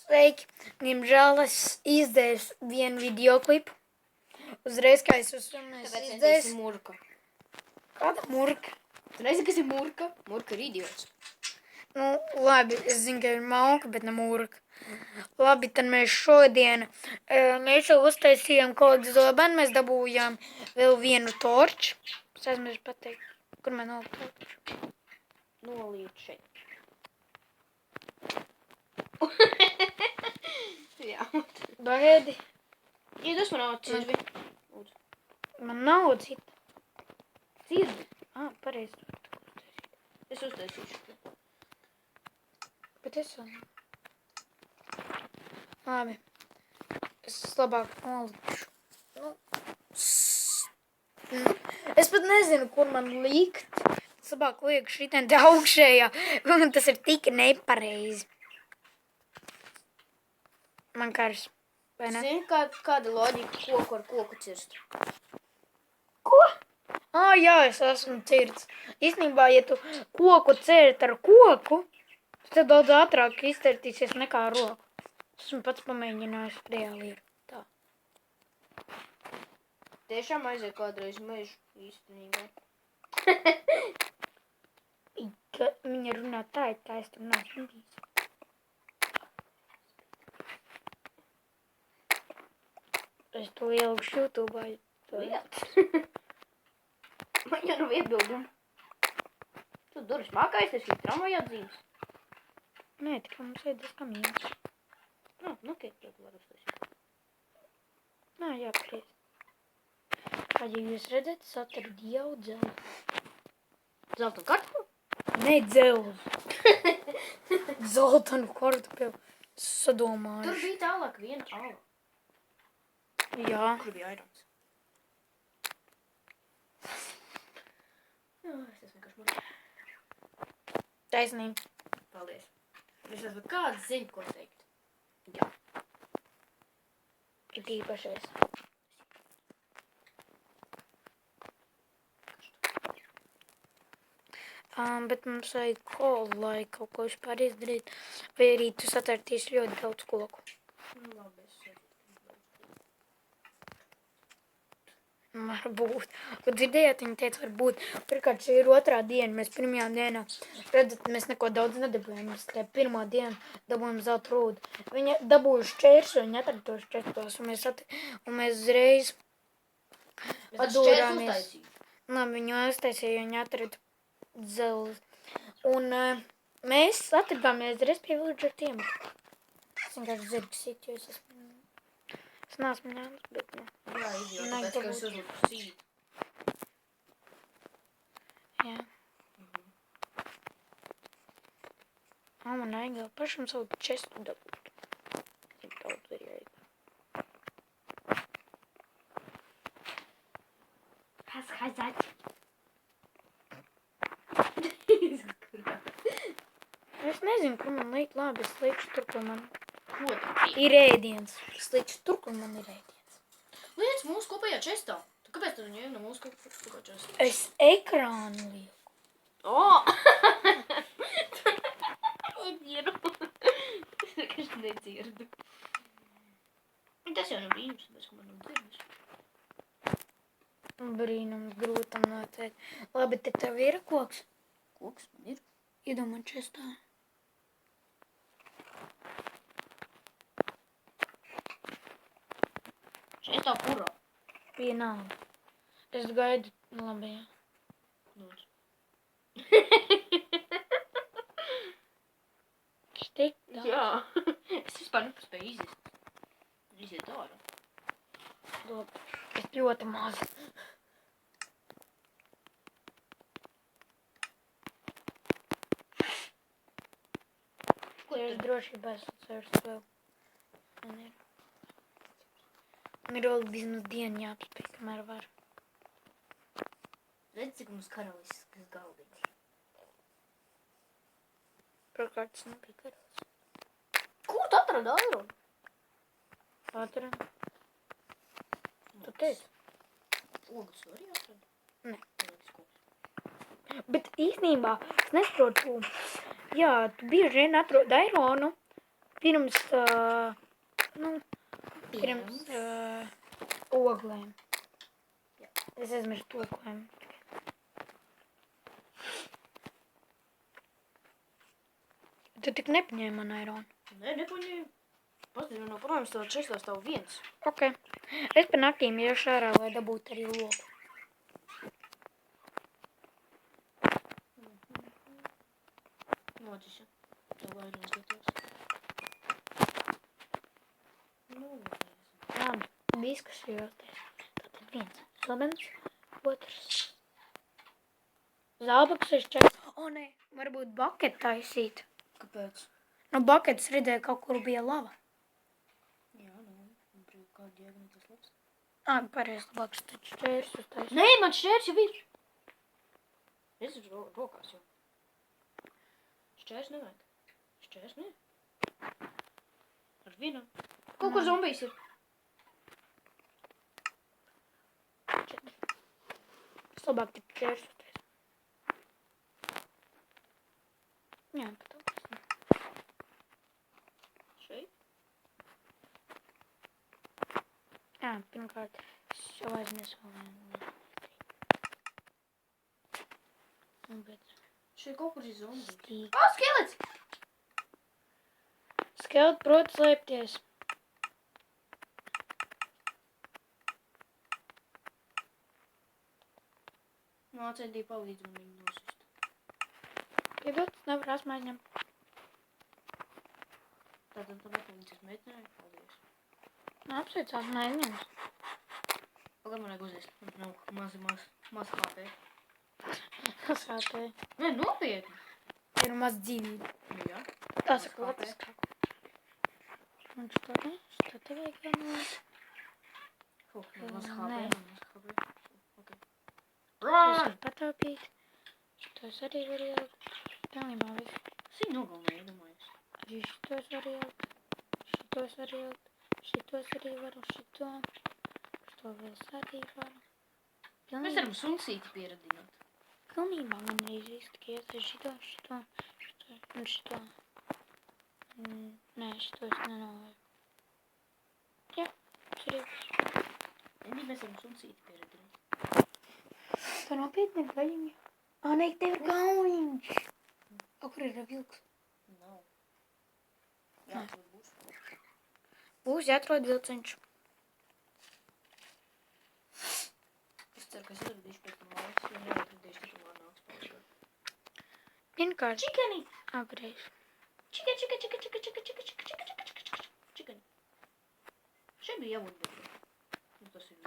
Sveiki! Diemžēl es izdzēsu vienu videoklipu. Uzreiz, kā es esmu izdzēsis. Murka. Kāda murka? Tu nezini, kas ir murka? Murka ir idiots. Nu, labi, es zinu, ka ir malka, bet ne murka. Labi, tad mēs šodien, mēs jau uztaisījām kolēģis zobenu, mēs dabūjām vēl vienu torču. Es aizmirsu pateikt, kur man nolikt torču. Noliet šeit. Jā. Bagaidi. Iedos man cirvi. Man nav cita. Cirvi. Pareizi. Es uztaisīšu. Bet es vēl. Labi. Es labāk nolikšu. Es pat nezinu, kur man likt. Es labāk lieku šitien te augšējā. Tas ir tik nepareizi. Man kars. Vai ne? Zini, kāda loģika koku ar koku cirst? Ko? Jā, es esmu cirts. Īstenībā, ja tu koku cirt ar koku, tad daudz ātrāk izcirtīsies nekā ar roku. Esmu pats pamēģinājis, reāli ir tā. Tiešām aiziet kādreiz mežu īstenībā. Viņa runā tā, kā es tur neesmu bijis. Es to ielikšu YouTube'ā. Man jau nav iebildumu. Tu durvis mākājies, es šeit tramvajā dzīves. Nē, tikai mums vajadzēs kamīnes. Nu, ok, tad var uztaisīt. Jā, pareizi. Kā ja jūs redzat, es atradu jau dzelu. Zelta kartupeli? Nē, dzelu. Zeltanu kartupeli. Sadomāju. Tur bija tālāk viena ala. Jā. Kur bija airons? Jā, es esmu vienkārši murka. Taisnība. Paldies. Es esmu kāds zinu, ko teikt. Jā. Ir īpašais. Bet mums vajag kolu, lai kaut ko vispār izdarīt. Vai arī tu satērtīsi ļoti daudz koku. Labi, es šeit. Varbūt. Kad dzirdējāt, viņa teica, varbūt. Pirmkārt, šī ir otrā diena. Mēs pirmajā dienā, redzat, mēs neko daudz nedabūjām. Mēs tikai pirmā diena dabūjām zelta rūdu. Viņa dabūja šķērsu, viņa atrada tos šķērsos, un mēs uzreiz padūrāmies. Viņu aiztaisīja, viņa atrada zelta. Un mēs atradāmies reiz pie villager ciemata. Es vienkārši zirgsīt, jo es esmu... Es neesmu ņēmis, bet ne. Jā, idiot, tāpēc, ka es uzliku sītu. Jā. Man vajag pašam savu čestu dabūt. Cik daudz ir jāiet. Kas сказать? Es nezinu, kur man likt. Labi, es likšu tur, kur man Ko tu? ir ēdiens. Es likšu tur, kur man ir ēdiens. Liec mūsu kopējā čestā. Kāpēc tu ņēmi no mūsu kopējā čestā? Es ekrānu lieku. Iedieru. Es vienkārši nedzirdu. Tas jau nav brīnums, tāpēc, ka man nav dzirdes. Brīnums grūtam noteikt. Labi, te tev ir koks? Koks man ir. Iedomā čestā. Čestā kurā? Vienalga. Es gaidu. Labi, jā. Lūdzu. Štik daudz. Jā. Es vispār nepaspēju iziet. Iziet ārā. Labi. Es ļoti maz. Ko Es tu? drošībā esmu cērs vēl. Man ir vēl vismaz dienu jāapspēj, kamēr var. Redz, cik mums karalis, kas galvīgs. Pirmkārt, tas nebija karalis. Kur tu atradi aironu? Atradu. Tu teici? Ogas arī atradi? Nē. Liekas, koks. Bet īstenībā es nesaprotu. Jā, tu bieži vien atrod aironu, Pirms, pirms oglēm. Es aizmirstu oglēm. Tu tik nepaņēmi man aironu. Nē, nepaņēmu. Paskatījumā no projām stāv 6, stāv 1. Ok. Es pa naktīm iešu ārā, lai dabūtu arī loku. Noķiša. Tev vairums gatavs. Labi, diskusijos. Tātad 1 zobens, 2 zābaks ir 4. O, nē, varbūt baketi taisīt. Kāpēc? No baketes redzēju, kaut kur bija lava. Jā, kāda jēga tas labs? Pareizi, labāks taču šķērsus taisīt. Nē, man šķērs jau ir. Es rokās jau. Šķērs nevajag. Šķērs ne. Ar vienu. Kaut kur zombijs ir. 4. Es labāk tik šķērsus taisīt. Jā, pat Šeit? Jā, pirmkārt, es jau aiznesu vēl. Bet Šeit kaut kur ir zombijs. stīk. Skelets! Skelti prot slēpties. Mācēdī palīdz man viņu nosist. Piedod, nevar asmaiņam. Tātad viņas es meitināju. Paldies. Apsveic asmaiņams. Pagad man vajag uzēst. Nav maz HP. Kas ātē? Nē, nopietni. Ir maz dzīvība. Nu jā. Tā Maz saka, HP. latviskāk. Un što te vajag vienot? Maz HP. Nē. Maz HP. Ok. Es Run! varu pataupīt. Šitos arī var ielikt. Pilnībā visu. Es viņu nogalināju, iedomājos. Arī šitos var ielikt. Šitos var ielikt. Šitos arī varu. Šito. Šito vēl es arī varu. Mēs varam sunsīti pieradināt. Pilnībā man arī viss tikai iet ar šito, šito un šito. Nē, šito es nenovāju. Jā, tas arī viss. Mēs varam sunsīti pieradināt. Tā nopietni ir gaļiņa. Nē, tev ir gauliņš. Kur ir vilks? Nav. Jā, tur būs. Būs jāatrod vilciņš. Es ceru, ka es atradīšu pēc tam laiks, jo neatradīšu, tad man nāks pāršot. Pirmkārt, Čikeni! apreiz. Čikeni. Šeit bija jābūt bēdē. Nu, tas ir.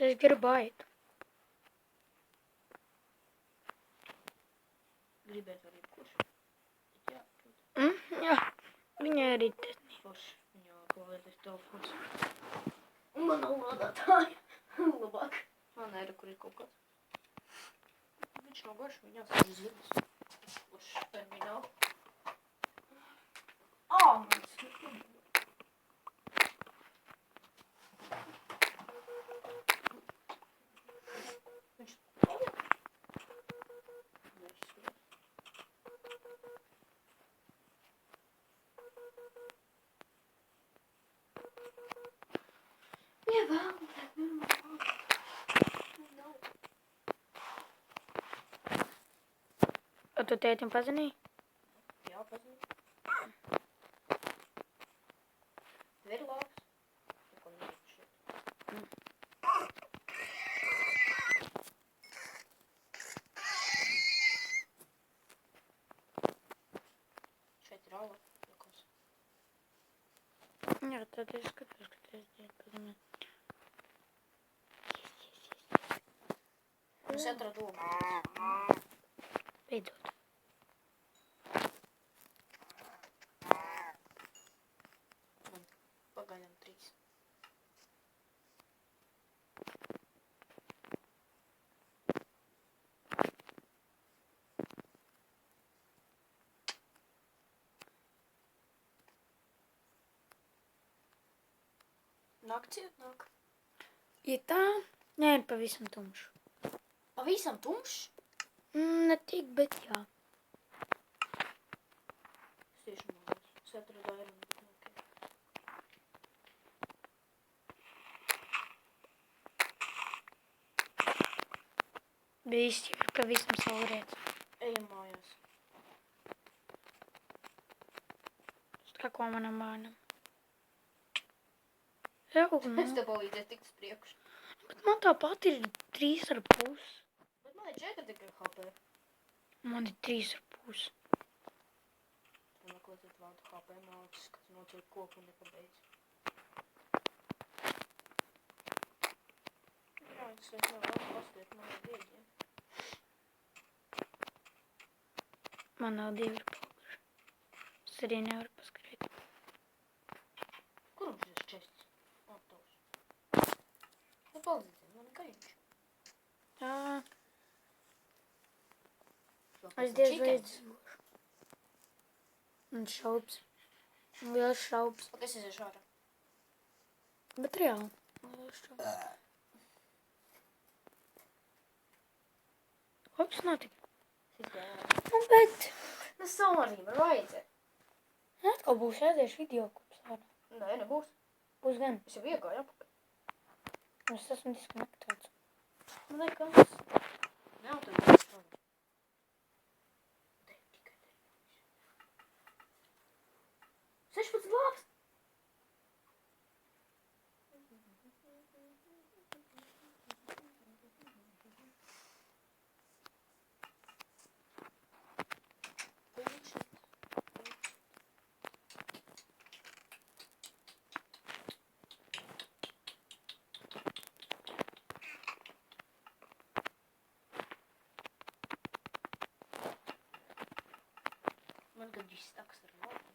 Es gribu ait. Gribēt var jebkurš. Bet jā, protams. Jā, viņai arī tesnī. Forši. Viņā kvalitātes telefons. Un man nav lādātāja. Labāk. Nē, kur ir kaut kāds. Viņš nav garš, viņā sēž zirgas. Kurš termināli. Mans. Viņš. Jā, vēl. O tu tētim pazinīji? Jā, pazinu. Tev ir lauks? Ko nezinu šeit. Šeit ir ala. Likos. Jā, tad es skatos, ka tētim pazinīji. Es atradu ogu. Beidzot. Pagaidām 3. Nakts iet nāk. Ja tā, nē, ir pavisam tumšs. Pavisam tumšs. Ne tik, bet jā. Es tieši man Es atradu aironu, bet nu ok. Viss jau ir pavisam saulriets. Ejam mājās. Tā ko manam bērnam. Jau, nu. Es tev palīdzēju tikt uz priekšu. Bet man tāpat ir 3,5. Bet man ir 4 tikai HP. Man ir 3,5. Man meklēsiet vārdu HP mācis, kas nociet koku un nepabeidz. Jā, es nevaru pastiet, man ir dieģiem. Man nav 2 palikuši. Es arī nevaru paskrēt. Kuram šis čests? O, tavs. Nu, palīdzēsim, man ir kariņš. Jā, Vēl es pēc diez chicken. vai izdzīvošu. Un šaubs. Liels šaubs. Ok, es iziešu ārā. Bet reāli. Liels šaubs. Hops notika. Es izgāju ārā. Nu, bet. Nu, sorry, man vajadzēja. Atkal būs jādzieš video kops ārā. Nē, nebūs. Būs gan. Es jau iegāju apakaļ. Es esmu diskonektēts. Nu, nekas. Nav tev būs strādā. Tikai 16 labs. Man gan viss taks ar labu.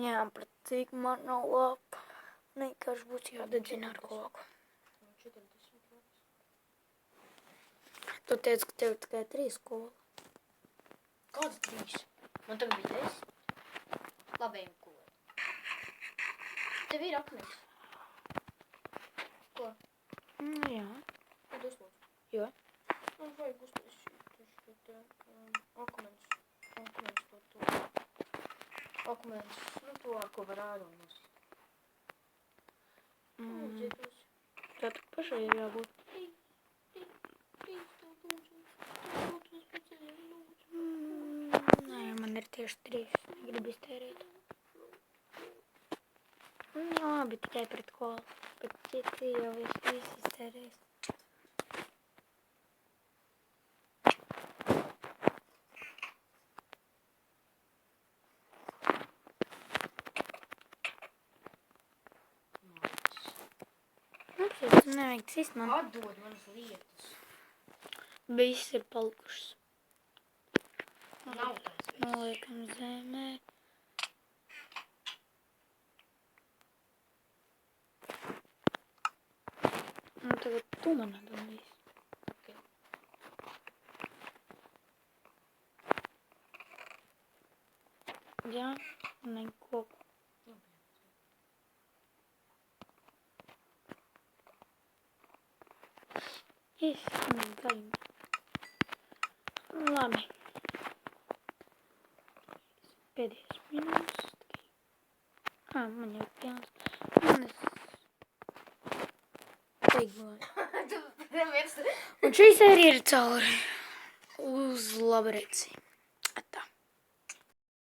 Jā, bet cik man nav lapa. Vienkārši būs jādedzina ar koku. Man 40 labs. Tu teici, ka tev tikai 3 kola. Kāds 3? Man tagad bija 10. Labi, ejam kolēt. Tev ir akmens. Ko? Jā. Ko tu uzlūdzu? Jo? Man vajag uztaisīt šo te akmens. Akmens par to. Akmens, nu to, ar ko var ārā nosīt. Lūdzītos. Tā tik pašai ir jābūt. Nē, man ir tieši 3. Negribu iztērēt. Jā, bet tikai pret kolu. Bet citi jau visu iztērēs. Nevajag cist man. Atdod manas lietas. Viss ir palikušas. Nav tās viss. Noliekam zemē. Un tagad tu man atdod visu. Ok. Jā, neko. Es negaidu. Labi. Pēdējais minūtes. Man jau pilns. Un es beigloju. Un šī sērija ir cauri. Uz labu redzi.